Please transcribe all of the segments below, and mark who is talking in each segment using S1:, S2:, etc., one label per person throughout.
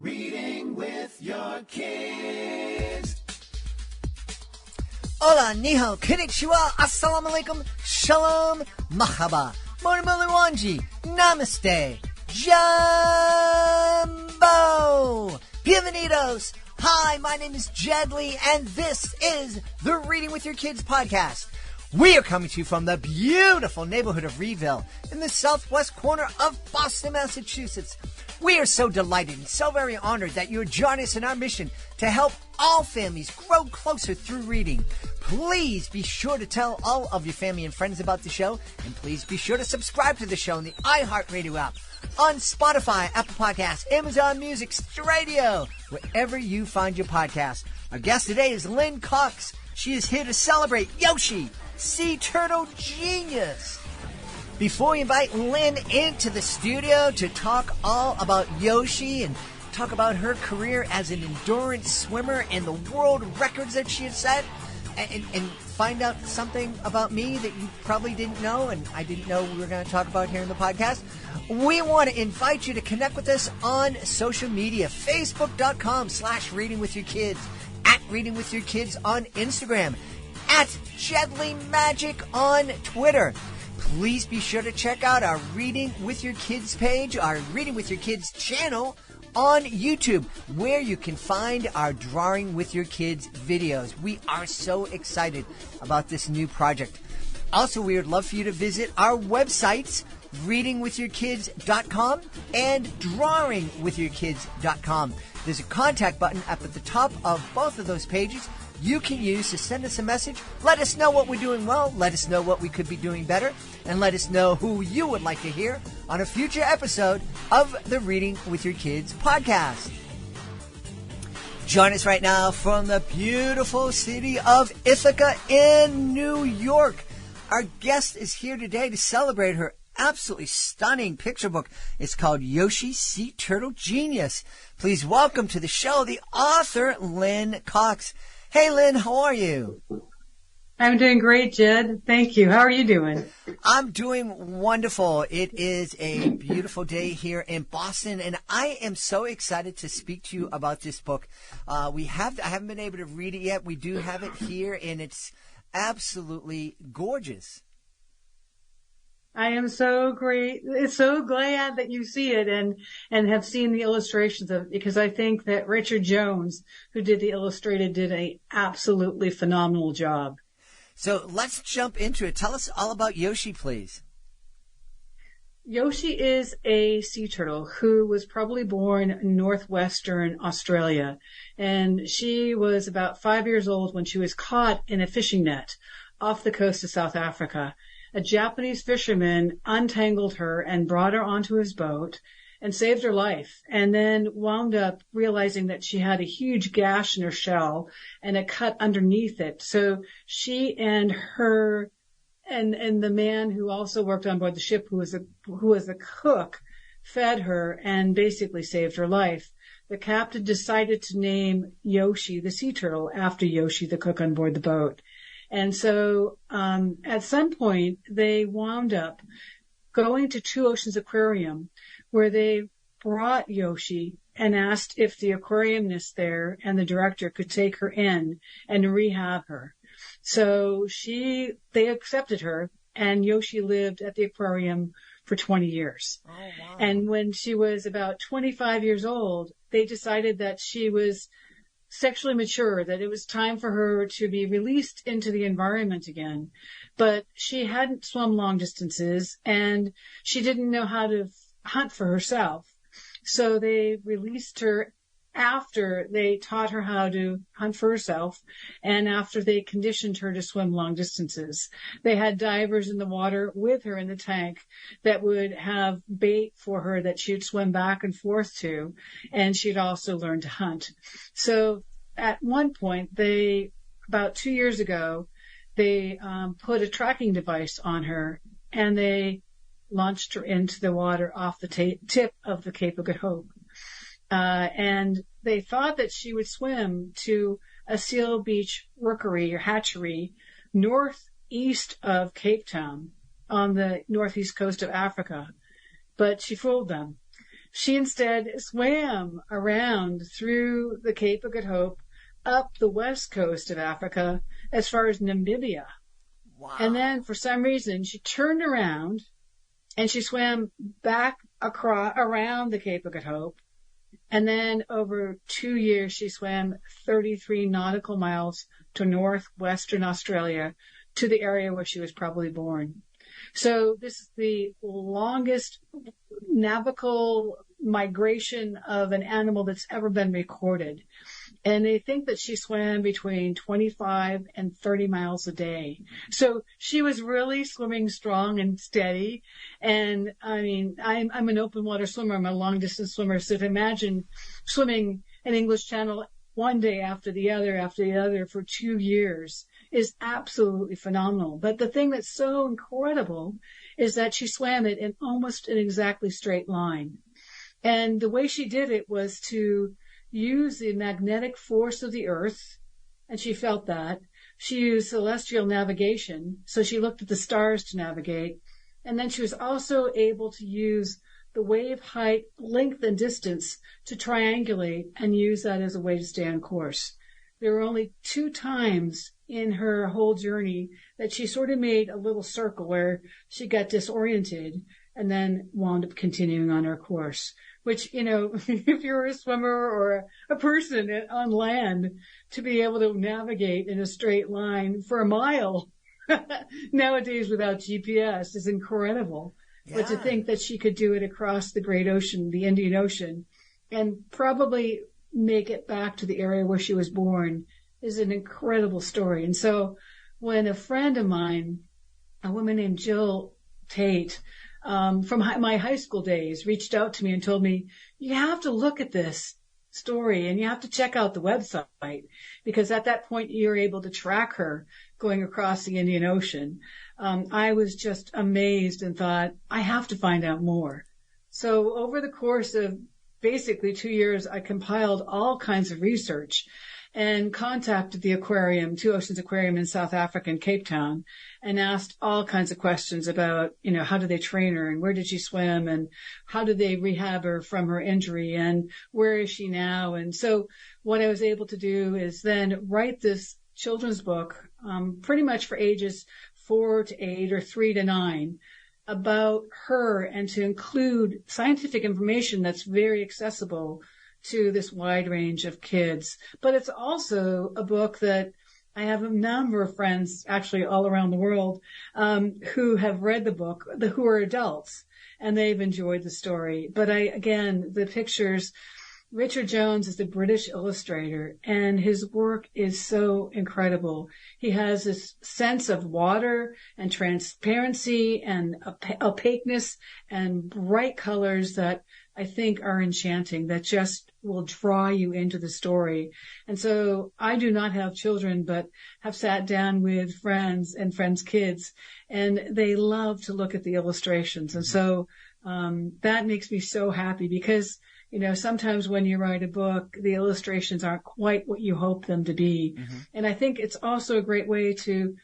S1: Reading with your kids.
S2: Hola, ni hao, konnichiwa, assalamu alaikum, shalom, mahaba, mormuluwanji, namaste, jumbo, bienvenidos. Hi, my name is Jedley, and this is the Reading with Your Kids podcast. We are coming to you from the beautiful neighborhood of Reedville in the southwest corner of Boston, Massachusetts. We are so delighted and so very honored that you join us in our mission to help all families grow closer through reading. Please be sure to tell all of your family and friends about the show, and please be sure to subscribe to the show in the iHeartRadio app, on Spotify, Apple Podcasts, Amazon Music, Stradio, wherever you find your podcast. Our guest today is Lynne Cox. She is here to celebrate Yoshi, Sea Turtle Genius. Before we invite Lynn into the studio to talk all about Yoshi and talk about her career as an endurance swimmer and the world records that she has set, and find out something about me that you probably didn't know and I didn't know we were going to talk about here in the podcast, we want to invite you to connect with us on social media, facebook.com/readingwithyourkids, at Reading With Your Kids on Instagram, at Jedley Magic on Twitter. Please be sure to check out our Reading With Your Kids page, our Reading With Your Kids channel on YouTube, where you can find our Drawing With Your Kids videos. We are so excited about this new project. Also, we would love for you to visit our websites, readingwithyourkids.com and drawingwithyourkids.com. There's a contact button up at the top of both of those pages you can use to send us a message. Let us know what we're doing well, let us know what we could be doing better, and let us know who you would like to hear on a future episode of the Reading With Your Kids podcast. Join us right now from the beautiful city of Ithaca in New York. Our guest is here today to celebrate her absolutely stunning picture book. It's called Yoshi, Sea Turtle Genius. Please welcome to the show the author, Lynne Cox. Hey, Lynn, how are you?
S3: I'm doing great, Jed. Thank you. How are you doing?
S2: I'm doing wonderful. It is a beautiful day here in Boston, and I am so excited to speak to you about this book. I haven't been able to read it yet. We do have it here, and it's absolutely gorgeous.
S3: I am so glad that you see it and have seen the illustrations of it, because I think that Richard Jones, who did the illustrated, did a absolutely phenomenal job.
S2: So let's jump into it. Tell us all about Yoshi, please.
S3: Yoshi is a sea turtle who was probably born in northwestern Australia, and she was about 5 years old when she was caught in a fishing net off the coast of South Africa. A Japanese fisherman untangled her and brought her onto his boat and saved her life, and then wound up realizing that she had a huge gash in her shell and a cut underneath it. So she and her and the man who also worked on board the ship, who was a cook, fed her and basically saved her life. The captain decided to name Yoshi, the sea turtle, after Yoshi, the cook on board the boat. And so at some point, they wound up going to Two Oceans Aquarium, where they brought Yoshi and asked if the aquariumist there and the director could take her in and rehab her. So they accepted her, and Yoshi lived at the aquarium for 20 years.
S2: Oh, wow.
S3: And when she was about 25 years old, they decided that she was sexually mature, that it was time for her to be released into the environment again. But she hadn't swum long distances, and she didn't know how to hunt for herself. So they released her after they taught her how to hunt for herself, and after they conditioned her to swim long distances. They had divers in the water with her in the tank that would have bait for her that she'd swim back and forth to, and she'd also learn to hunt. So at one point, about 2 years ago, they put a tracking device on her, and they launched her into the water off the tip of the Cape of Good Hope. And they thought that she would swim to a Seal Beach rookery or hatchery northeast of Cape Town on the northeast coast of Africa. But she fooled them. She instead swam around through the Cape of Good Hope, up the west coast of Africa, as far as Namibia.
S2: Wow.
S3: And then for some reason, she turned around and she swam back around the Cape of Good Hope. And then over 2 years, she swam 33 nautical miles to northwestern Australia, to the area where she was probably born. So this is the longest navigal migration of an animal that's ever been recorded. And they think that she swam between 25 and 30 miles a day. So she was really swimming strong and steady. And I mean, I'm an open water swimmer. I'm a long distance swimmer. So to imagine swimming an English Channel one day after the other for 2 years is absolutely phenomenal. But the thing that's so incredible is that she swam it in almost an exactly straight line. And the way she did it was to use the magnetic force of the earth, and she felt that. She used celestial navigation, so she looked at the stars to navigate. And then she was also able to use the wave height, length, and distance to triangulate and use that as a way to stay on course. There were only 2 times in her whole journey that she sort of made a little circle where she got disoriented and then wound up continuing on her course, which, you know, if you're a swimmer or a person on land, to be able to navigate in a straight line for a mile nowadays without GPS is incredible. Yeah. But to think that she could do it across the great ocean, the Indian Ocean, and probably make it back to the area where she was born is an incredible story. And so when a friend of mine, a woman named Jill Tate, from my high school days, reached out to me and told me, you have to look at this story and you have to check out the website, because at that point you're able to track her going across the Indian Ocean. I was just amazed and thought, I have to find out more. So over the course of basically 2 years, I compiled all kinds of research and contacted the aquarium, Two Oceans Aquarium in South Africa in Cape Town, and asked all kinds of questions about, you know, how do they train her and where did she swim and how did they rehab her from her injury and where is she now? And so what I was able to do is then write this children's book, pretty much for ages 4 to 8 or 3 to 9, about her, and to include scientific information that's very accessible to this wide range of kids. But it's also a book that I have a number of friends actually all around the world who have read the book, who are adults, and they've enjoyed the story. But the pictures, Richard Jones is the British illustrator, and his work is so incredible. He has this sense of water and transparency and opaqueness and bright colors that I think are enchanting, that just will draw you into the story. And so I do not have children, but have sat down with friends and friends' kids, and they love to look at the illustrations. And so that makes me so happy, because you know, sometimes when you write a book, the illustrations aren't quite what you hope them to be. Mm-hmm. And I think it's also a great way to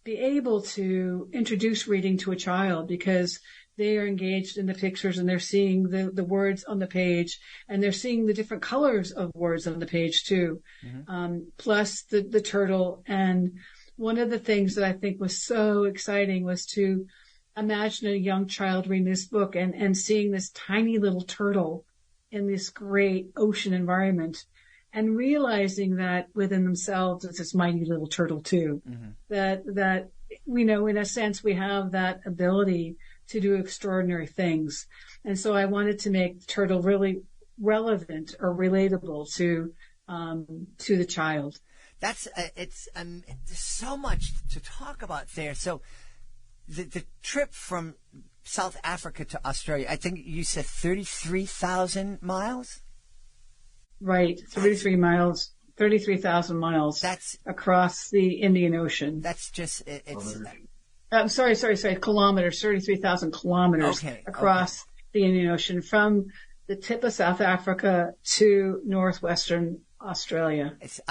S3: be able to introduce reading to a child, because they are engaged in the pictures and they're seeing the words on the page, and they're seeing the different colors of words on the page too. Mm-hmm. Plus the turtle. And one of the things that I think was so exciting was to imagine a young child reading this book and seeing this tiny little turtle in this great ocean environment, and realizing that within themselves it's this mighty little turtle too. Mm-hmm. That we know, in a sense, we have that ability to do extraordinary things. And so I wanted to make the turtle really relevant or relatable to the child.
S2: That's there's so much to talk about there. So the trip from South Africa to Australia, I think you said 33,000 miles?
S3: Right, 33,000 miles. That's across the Indian Ocean.
S2: That's just, it's...
S3: I'm sorry, kilometers, 33,000 kilometers across the Indian Ocean, from the tip of South Africa to northwestern Australia.
S2: It's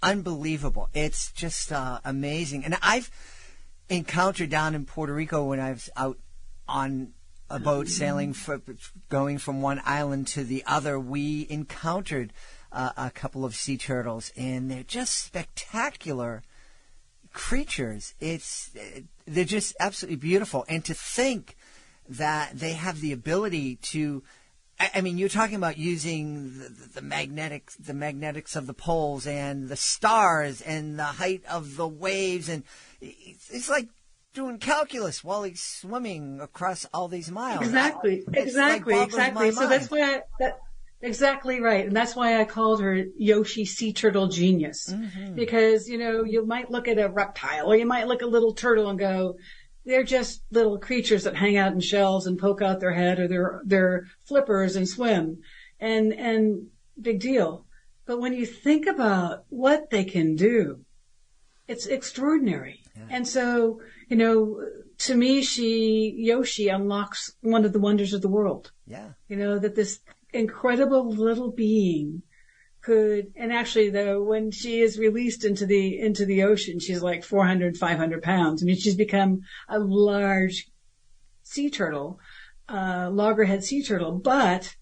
S2: unbelievable. It's just amazing. And I've encountered down in Puerto Rico, when I was out on a boat sailing, going from one island to the other, we encountered a couple of sea turtles, and they're just spectacular creatures. They're just absolutely beautiful. And to think that they have the ability to, I mean, you're talking about using the magnetics of the poles and the stars and the height of the waves, and it's like doing calculus while he's swimming across all these miles.
S3: Exactly.
S2: Like
S3: So that's why exactly right. And that's why I called her Yoshi Sea Turtle Genius. Mm-hmm. Because, you might look at a reptile or you might look at a little turtle and go, they're just little creatures that hang out in shells and poke out their head, or they're flippers and swim. And big deal. But when you think about what they can do, it's extraordinary. Yeah. And so, to me, Yoshi unlocks one of the wonders of the world. Yeah. That this incredible little being could, and actually though, when she is released into the ocean, she's like 400, 500 pounds. I mean, she's become a large sea turtle, loggerhead sea turtle, but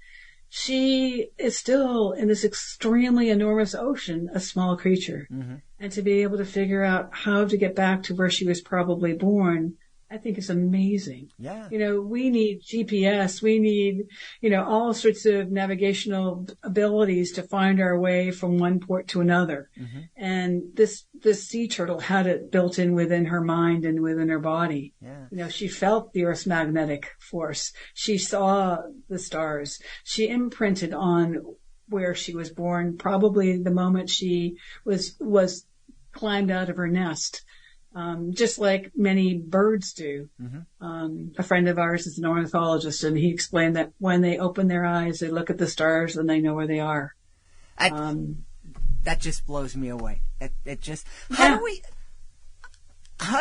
S3: she is still in this extremely enormous ocean, a small creature. Mm-hmm. And to be able to figure out how to get back to where she was probably born, I think is amazing. Yeah. We need GPS. We need, all sorts of navigational abilities to find our way from one port to another. Mm-hmm. And this sea turtle had it built in within her mind and within her body. Yeah. She felt the Earth's magnetic force. She saw the stars. She imprinted on where she was born, probably the moment she was climbed out of her nest. Just like many birds do. Mm-hmm. A friend of ours is an ornithologist, and he explained that when they open their eyes, they look at the stars and they know where they are.
S2: That just blows me away. It just, how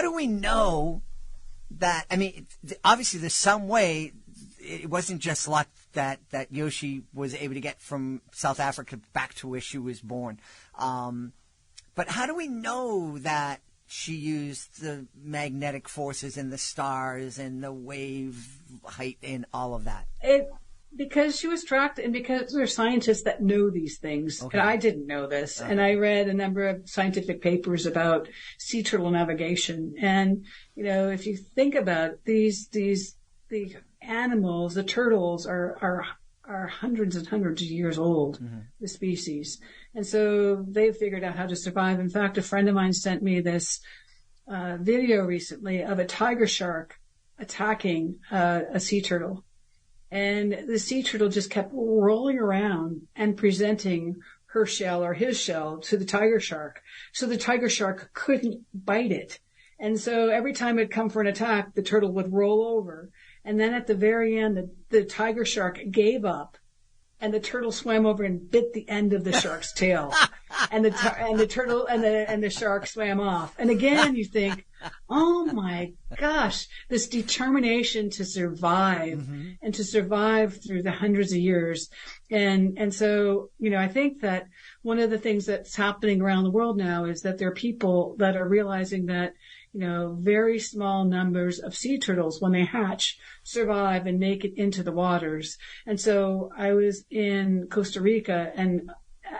S2: do we know that? I mean, obviously there's some way. It wasn't just luck that Yoshi was able to get from South Africa back to where she was born. But how do we know that she used the magnetic forces and the stars and the wave height and all of that?
S3: Because she was tracked, and because there are scientists that know these things. Okay. And I didn't know this. Okay. And I read a number of scientific papers about sea turtle navigation. And, if you think about it, the animals, the turtles are hundreds and hundreds of years old, mm-hmm. the species. And so they've figured out how to survive. In fact, a friend of mine sent me this video recently of a tiger shark attacking a sea turtle. And the sea turtle just kept rolling around and presenting her shell or his shell to the tiger shark. So the tiger shark couldn't bite it. And so every time it'd come for an attack, the turtle would roll over. And then at the very end, the tiger shark gave up, and the turtle swam over and bit the end of the shark's tail. And the turtle and the shark swam off. And again, you think, oh my gosh, this determination to survive, mm-hmm. and to survive through the hundreds of years. And so, I think that one of the things that's happening around the world now is that there are people that are realizing that, very small numbers of sea turtles, when they hatch, survive and make it into the waters. And so I was in Costa Rica, and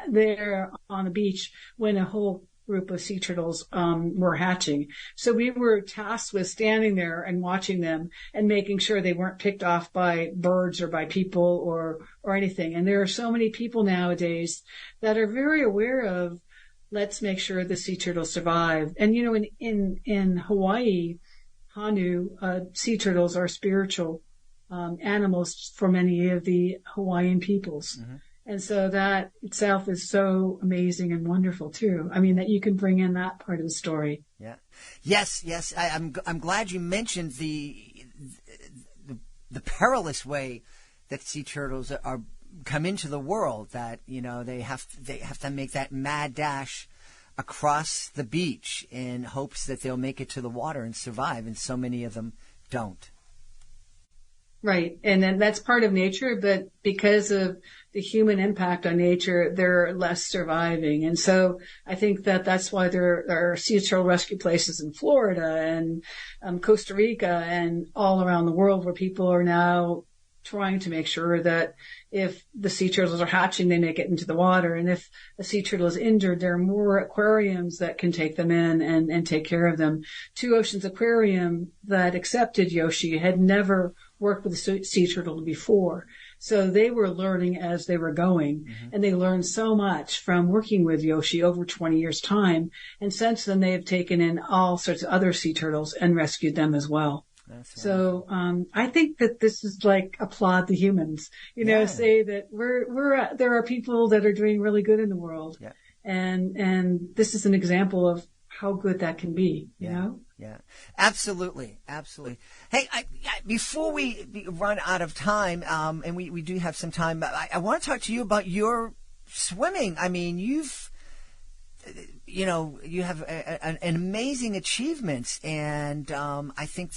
S3: there on the beach when a whole group of sea turtles were hatching. So we were tasked with standing there and watching them and making sure they weren't picked off by birds or by people or anything. And there are so many people nowadays that are very aware of, let's make sure the sea turtles survive. And, in Hawaii, Hanu, sea turtles are spiritual animals for many of the Hawaiian peoples. Mm-hmm. And so that itself is so amazing and wonderful, too. I mean, that you can bring in that part of the story.
S2: Yeah. Yes. I'm glad you mentioned the perilous way that sea turtles are come into the world, that they have to make that mad dash across the beach in hopes that they'll make it to the water and survive, and so many of them don't.
S3: Right. And then that's part of nature, but because of the human impact on nature, they're less surviving. And so I think that that's why there are sea turtle rescue places in Florida and Costa Rica and all around the world where people are now trying to make sure that if the sea turtles are hatching, they make it into the water. And if a sea turtle is injured, there are more aquariums that can take them in and take care of them. Two Oceans Aquarium that accepted Yoshi had never worked with a sea turtle before. So they were learning as they were going. And they learned so much from working with Yoshi over 20 years' time. And since then, they have taken in all sorts of other sea turtles and rescued them as well. So, I think that this is like applaud the humans, say that there are people that are doing really good in the world. Yeah. And this is an example of how good that can be, you know?
S2: Yeah, absolutely. Absolutely. Hey, before we run out of time, and we do have some time, I want to talk to you about your swimming. I mean, you have an amazing achievements, and I think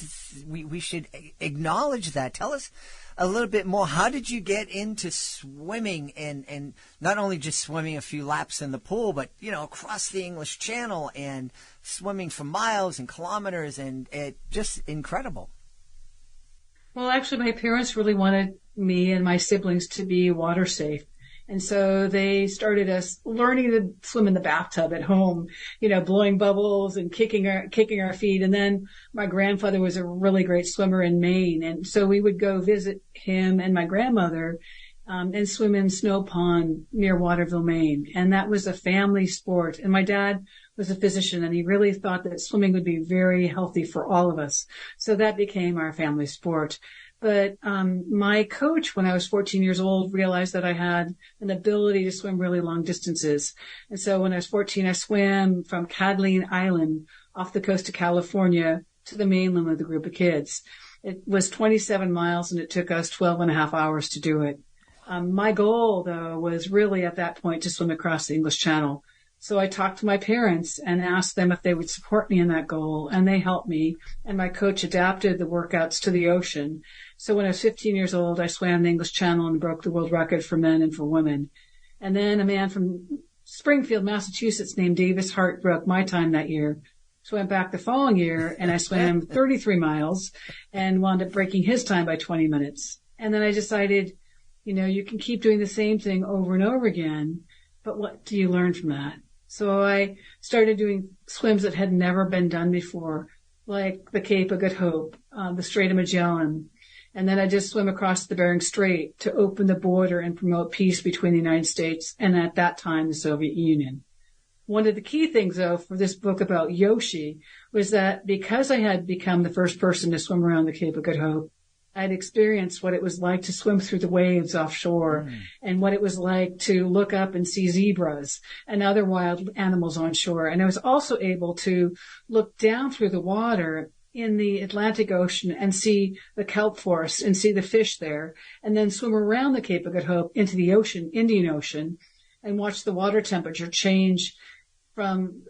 S2: we should acknowledge that. Tell us a little bit more. How did you get into swimming, and not only just swimming a few laps in the pool, but across the English Channel and swimming for miles and kilometers, and it just incredible.
S3: Well, actually, my parents really wanted me and my siblings to be water safe. And so they started us learning to swim in the bathtub at home, blowing bubbles and kicking our feet. And then my grandfather was a really great swimmer in Maine. And so we would go visit him and my grandmother, and swim in Snow Pond near Waterville, Maine. And that was a family sport. And my dad was a physician, and he really thought that swimming would be very healthy for all of us. So that became our family sport. But my coach, when I was 14 years old, realized that I had an ability to swim really long distances. And so when I was 14, I swam from Catalina Island off the coast of California to the mainland with a group of kids. It was 27 miles, and it took us 12 and a half hours to do it. My goal, though, was really at that point to swim across the English Channel. So I talked to my parents and asked them if they would support me in that goal, and they helped me. And my coach adapted the workouts to the ocean. So when I was 15 years old, I swam the English Channel and broke the world record for men and for women. And then a man from Springfield, Massachusetts named Davis Hart broke my time that year. So I went back the following year, and I swam 33 miles and wound up breaking his time by 20 minutes. And then I decided, you can keep doing the same thing over and over again, but what do you learn from that? So I started doing swims that had never been done before, like the Cape of Good Hope, the Strait of Magellan. And then I just swim across the Bering Strait to open the border and promote peace between the United States and, at that time, the Soviet Union. One of the key things, though, for this book about Yoshi was that because I had become the first person to swim around the Cape of Good Hope, I'd experienced what it was like to swim through the waves offshore and what it was like to look up and see zebras and other wild animals on shore. And I was also able to look down through the water in the Atlantic Ocean and see the kelp forests and see the fish there, and then swim around the Cape of Good Hope into the ocean, Indian Ocean, and watch the water temperature change from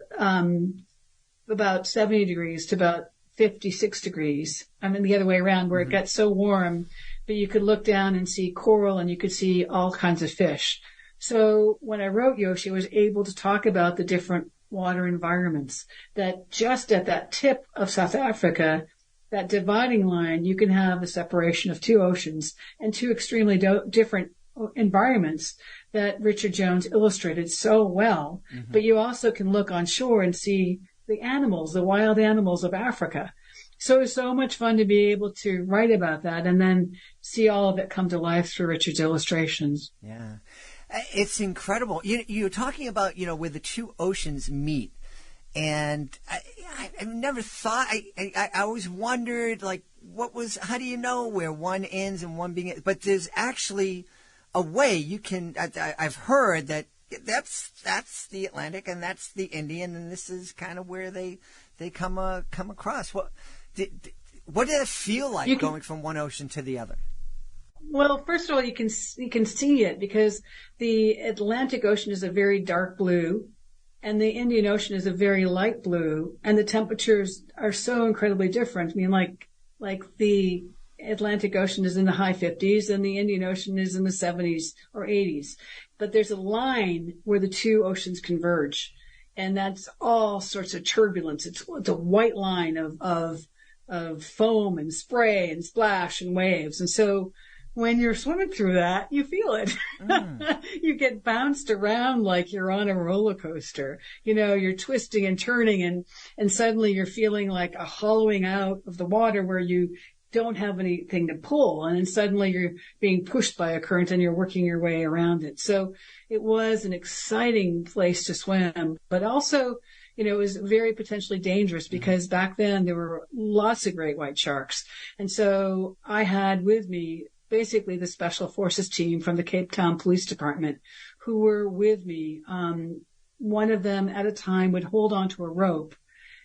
S3: about 70 degrees to about 56 degrees. I mean, the other way around, where it got so warm, but you could look down and see coral and you could see all kinds of fish. So when I wrote Yoshi, I was able to talk about the different water environments, that just at that tip of South Africa, that dividing line, you can have a separation of two oceans and two extremely different environments that Richard Jones illustrated so well. But you also can look on shore and see the animals, the wild animals of Africa. So it was so much fun to be able to write about that and then see all of it come to life through Richard's illustrations.
S2: Yeah. It's incredible. You're talking about, where the two oceans meet. And I never thought, I always wondered, how do you know where one ends and one begins? But there's actually a way you can, I've heard that that's the Atlantic and that's the Indian, and this is kind of where they come across. What did it feel like going from one ocean to the other?
S3: Well, first of all, you can see it because the Atlantic Ocean is a very dark blue and the Indian Ocean is a very light blue, and the temperatures are so incredibly different. I mean, like the Atlantic Ocean is in the high 50s and the Indian Ocean is in the 70s or 80s. But there's a line where the two oceans converge. And that's all sorts of turbulence. It's a white line of foam and spray and splash and waves. And so when you're swimming through that, you feel it. You get bounced around like you're on a roller coaster. You know, you're twisting and turning and suddenly you're feeling like a hollowing out of the water where you don't have anything to pull. And then suddenly you're being pushed by a current and you're working your way around it. So it was an exciting place to swim, but also, you know, it was very potentially dangerous because back then there were lots of great white sharks. And so I had with me basically the special forces team from the Cape Town Police Department who were with me. One of them at a time would hold onto a rope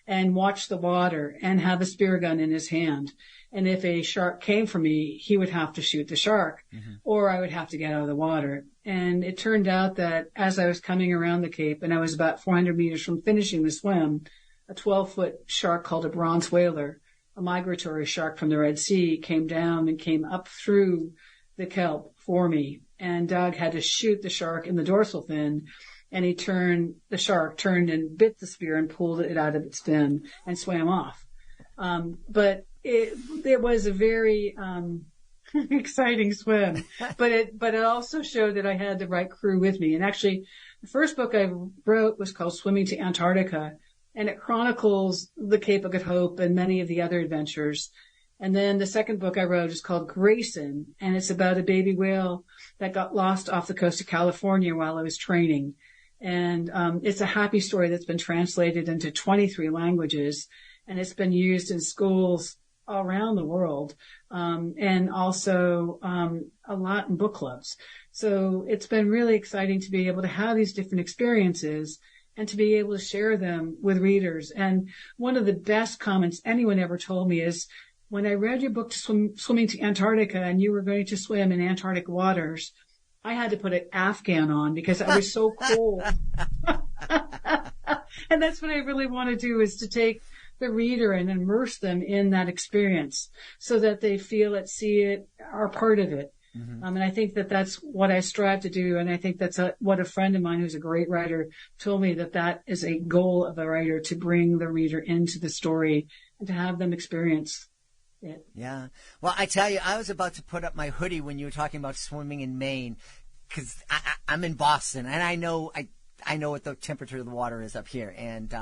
S3: and watch the water and have a spear gun in his hand. And if a shark came for me, he would have to shoot the shark or I would have to get out of the water. And it turned out that as I was coming around the Cape and I was about 400 meters from finishing the swim, a 12-foot shark called a bronze whaler, a migratory shark from the Red Sea, came down and came up through the kelp for me. And Doug had to shoot the shark in the dorsal fin. And the shark turned and bit the spear and pulled it out of its fin and swam off. But it was a very, exciting swim, but it also showed that I had the right crew with me. And actually the first book I wrote was called Swimming to Antarctica, and it chronicles the Cape of Good Hope and many of the other adventures. And then the second book I wrote is called Grayson, and it's about a baby whale that got lost off the coast of California while I was training. And it's a happy story that's been translated into 23 languages, and it's been used in schools all around the world, and also a lot in book clubs. So it's been really exciting to be able to have these different experiences and to be able to share them with readers. And one of the best comments anyone ever told me is, when I read your book, Swimming to Antarctica, and you were going to swim in Antarctic waters, I had to put an Afghan on because I was so cold. And that's what I really want to do, is to take the reader and immerse them in that experience so that they feel it, see it, are part of it. And I think that that's what I strive to do. And I think that's what a friend of mine who's a great writer told me, that is a goal of a writer, to bring the reader into the story and to have them experience it.
S2: Yeah. Well, I tell you, I was about to put up my hoodie when you were talking about swimming in Maine, because I'm in Boston and I know what the temperature of the water is up here, and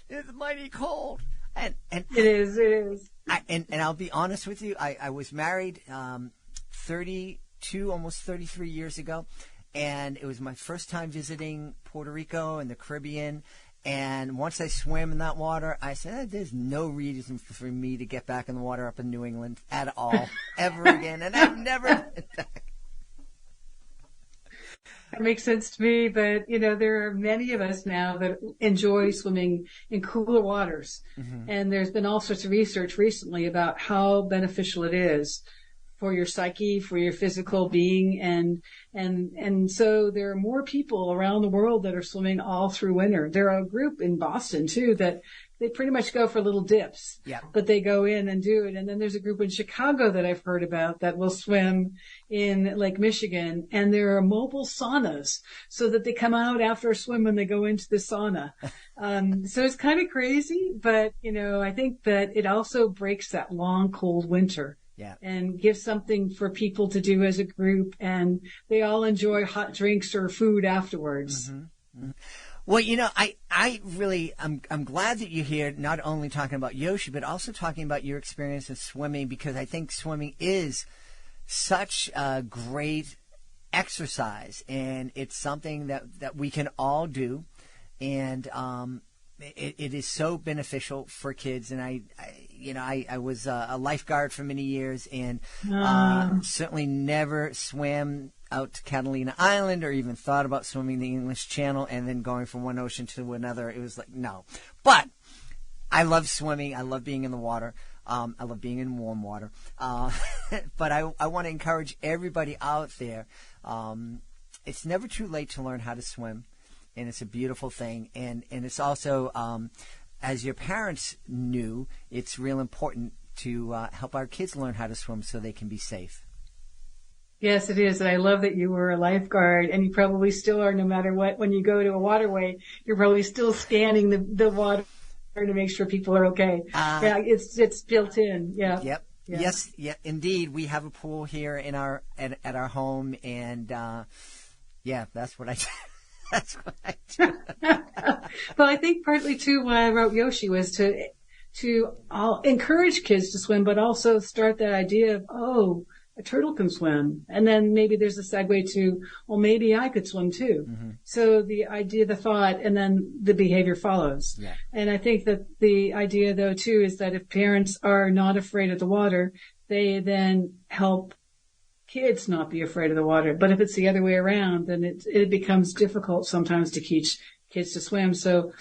S2: it's mighty cold. And
S3: it is.
S2: And I'll be honest with you, I was married 32, almost 33 years ago, and it was my first time visiting Puerto Rico and the Caribbean. And once I swam in that water, I said, there's no reason for me to get back in the water up in New England at all, ever again. And I've never been back.
S3: That makes sense to me, but there are many of us now that enjoy swimming in cooler waters. And there's been all sorts of research recently about how beneficial it is for your psyche, for your physical being. And so there are more people around the world that are swimming all through winter. There are a group in Boston too that they pretty much go for little dips, but they go in and do it. And then there's a group in Chicago that I've heard about that will swim in Lake Michigan, and there are mobile saunas so that they come out after a swim when they go into the sauna. So it's kind of crazy, but I think that it also breaks that long, cold winter. And gives something for people to do as a group, and they all enjoy hot drinks or food afterwards.
S2: Well, I'm glad that you're here, not only talking about Yoshi, but also talking about your experience in swimming, because I think swimming is such a great exercise, and it's something that we can all do, and it is so beneficial for kids. And I was a lifeguard for many years, and certainly never swam out to Catalina Island or even thought about swimming the English Channel and then going from one ocean to another. It was like, no. But I love swimming. I love being in the water. I love being in warm water. But I want to encourage everybody out there. It's never too late to learn how to swim, and it's a beautiful thing. And it's also, as your parents knew, it's real important to help our kids learn how to swim so they can be safe.
S3: Yes, it is. And I love that you were a lifeguard, and you probably still are no matter what. When you go to a waterway, you're probably still scanning the water to make sure people are okay. Yeah, it's built in. Yeah.
S2: Yep.
S3: Yeah.
S2: Yes, yeah, indeed. We have a pool here in at our home, and yeah, that's what I do. That's what I do.
S3: Well, I think partly too why I wrote Yoshi was to encourage kids to swim, but also start that idea of, a turtle can swim. And then maybe there's a segue to, well, maybe I could swim too. Mm-hmm. So the idea, the thought, and then the behavior follows. Yeah. And I think that the idea though too is that if parents are not afraid of the water, they then help kids not be afraid of the water. But if it's the other way around, then it becomes difficult sometimes to teach kids to swim. So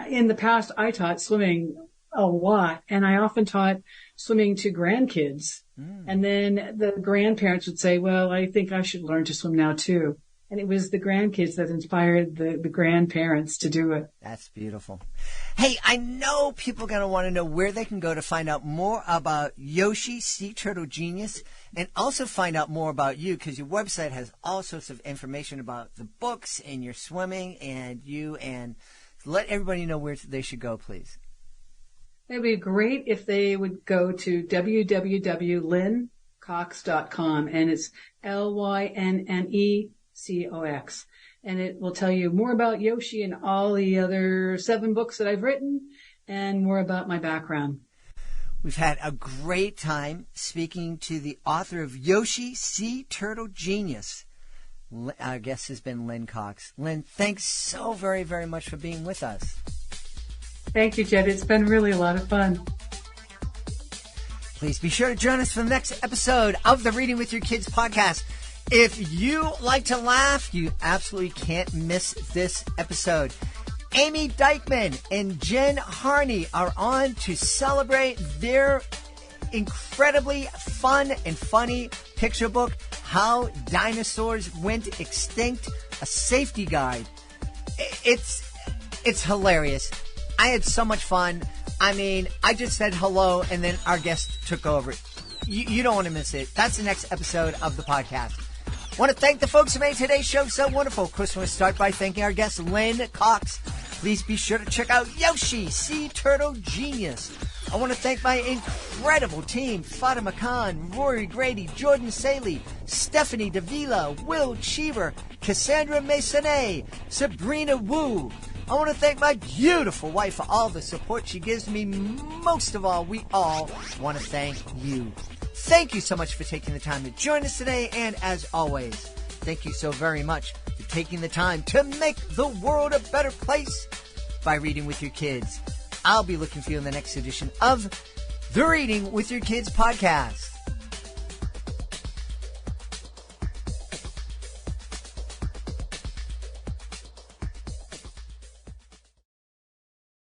S3: in the past, I taught swimming a lot, and I often taught swimming to grandkids. And then the grandparents would say, well, I think I should learn to swim now too. And it was the grandkids that inspired the grandparents to do it.
S2: That's beautiful. Hey, I know people are going to want to know where they can go to find out more about Yoshi, Sea Turtle Genius, and also find out more about you, because your website has all sorts of information about the books and your swimming and you. And let everybody know where they should go, please.
S3: It would be great if they would go to www.lynnecox.com, and it's LYNNECOX. And it will tell you more about Yoshi and all the other 7 books that I've written and more about my background.
S2: We've had a great time speaking to the author of Yoshi, Sea Turtle Genius. Our guest has been Lynne Cox. Lynne, thanks so very, very much for being with us.
S3: Thank you, Jed. It's been really a lot of fun.
S2: Please be sure to join us for the next episode of the Reading with Your Kids podcast. If you like to laugh, you absolutely can't miss this episode. Amy Dykman and Jen Harney are on to celebrate their incredibly fun and funny picture book, How Dinosaurs Went Extinct, a safety guide. It's hilarious. I had so much fun. I mean, I just said hello, and then our guest took over. You don't want to miss it. That's the next episode of the podcast. I want to thank the folks who made today's show so wonderful. Of course, I want to start by thanking our guest, Lynne Cox. Please be sure to check out Yoshi, Sea Turtle Genius. I want to thank my incredible team, Fatima Khan, Rory Grady, Jordan Saley, Stephanie Davila, Will Cheever, Cassandra Masonet, Sabrina Wu. I want to thank my beautiful wife for all the support she gives me. Most of all, we all want to thank you. Thank you so much for taking the time to join us today. And as always, thank you so very much for taking the time to make the world a better place by reading with your kids. I'll be looking for you in the next edition of the Reading with Your Kids podcast.